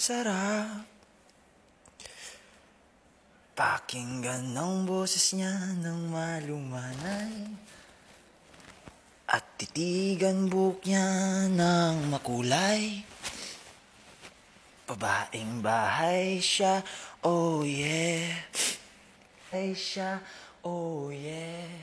sarap pakinggan ang boses niya ng malumanay at titigan buhok niya ng makulay. Babaeng bahay siya, oh yeah. Bahay siya, oh yeah.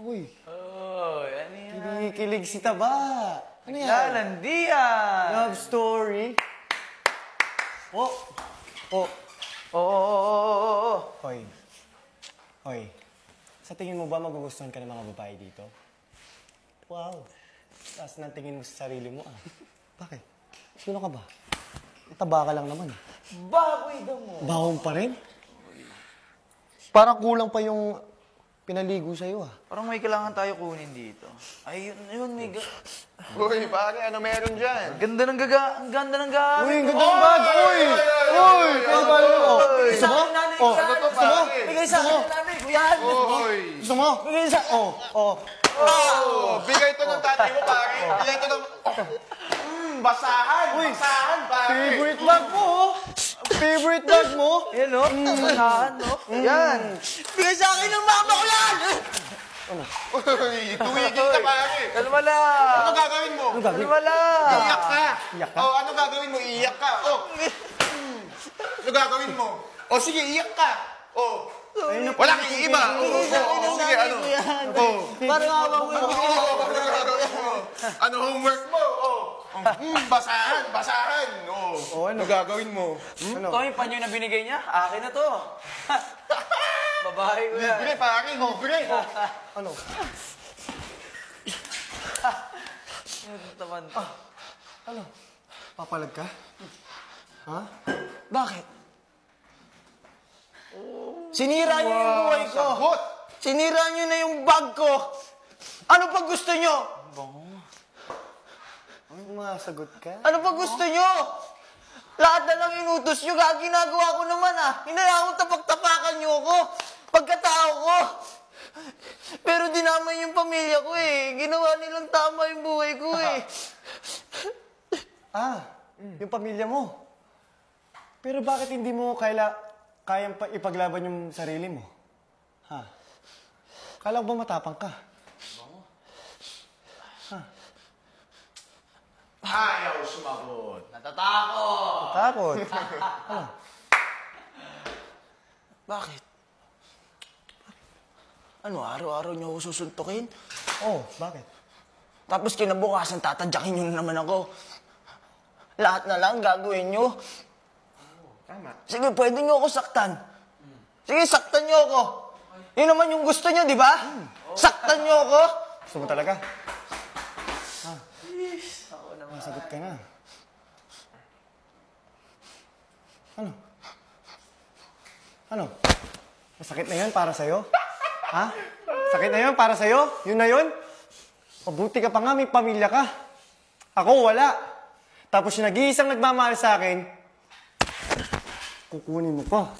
Uy, Ano yan? kinikilig si Taba. Ano yan? Lalandian! Love story. Oh. Oh. Oo. Hoy. Hoy. Sa tingin mo ba magugustuhan ka ng mga babae dito? Wow. Taas ng tingin mo sa sarili mo, ah. Bakit? Sino ka ba? Taba ka lang naman, ah. Baboy daw mo. Bawang pa rin? Parang kulang pa yung pinaligo sa'yo, ah. Parang may kailangan tayo kunin dito. Ay, yun, may Uy, pare, ano meron dyan? ganda ng ang ganda ng gamit. Uy, ang ganda ng bag! Uy! Uy! Pwede ba yun? Oh, gusto mo? Oh, Ano to, gusto mo? pare? Bigay sa akin namin, kuyan. Uy! Gusto mo? Bigay sa... Oh, oh. Oh, bigay to ng tatay mo, pare. Bigay to ng... basahan! Basahan, pare! Favorite bag mo, oh. Favorite bag mo? Yan, no? Basahan, no? Yan. Bigay sa akin ng mama ko yan! Uy, tumigil ka, pare. Kalma lang. Ano gagawin mo? Kalma lang. Iiyak ka. Iyak ka? Oh, ano gagawin mo? Iiyak ka. Oh. Ano gagawin mo? Oh, sige, iiyak ka. Oh. Wala kang iiba. Oh, sige, ano? Oh. Parang awa mo yun. Ano gagawin mo? Ano homework mo? Oh. Basahan, basahan. Oh. Oh, ano? Ano gagawin mo? Ano? Ito yung panyo na binigay niya. Akin na to. Babae ko yan. Libre, pare. Libre. Ano? Ito naman to. Ano? Papalag ka? Ha? Bakit? Sinira niyo yung buhay ko. Sagot. Sinira niyo na yung bag ko. Ano pa gusto niyo? Masagot ka? Ano pa gusto niyo? Lahat na lang inutos niyo, ginagawa ko naman ah. Hinayaan ko tapak-tapakan niyo ako. Pagkatao ko. Pero dinamay yung pamilya ko eh. Ginawa nilang tama yung buhay ko eh. Yung pamilya mo. Pero bakit hindi mo kayang ipaglaban yung sarili mo? Ha? Kala ko ba matapang ka? Ayaw sumagot. Natatakot. Takot. Bakit? Ano, araw-araw niyo ako susuntukin? Oh, bakit? Tapos kinabukasan tatadyakin niyo na naman ako. Lahat na lang gagawin niyo. Tama. Sige, pwede niyo ako saktan. Sige, saktan niyo ako. Yun naman yung gusto niyo, di ba? Saktan niyo ako. Gusto mo talaga? Masagot ka na. Ano? Ano? Masakit na yun para sa'yo? Ha? Sakit na yun para sa'yo? Yun na yun? Mabuti ka pa nga, may pamilya ka. Ako, wala. Tapos yung nag-iisang nagmamahal sa akin, kukunin mo pa.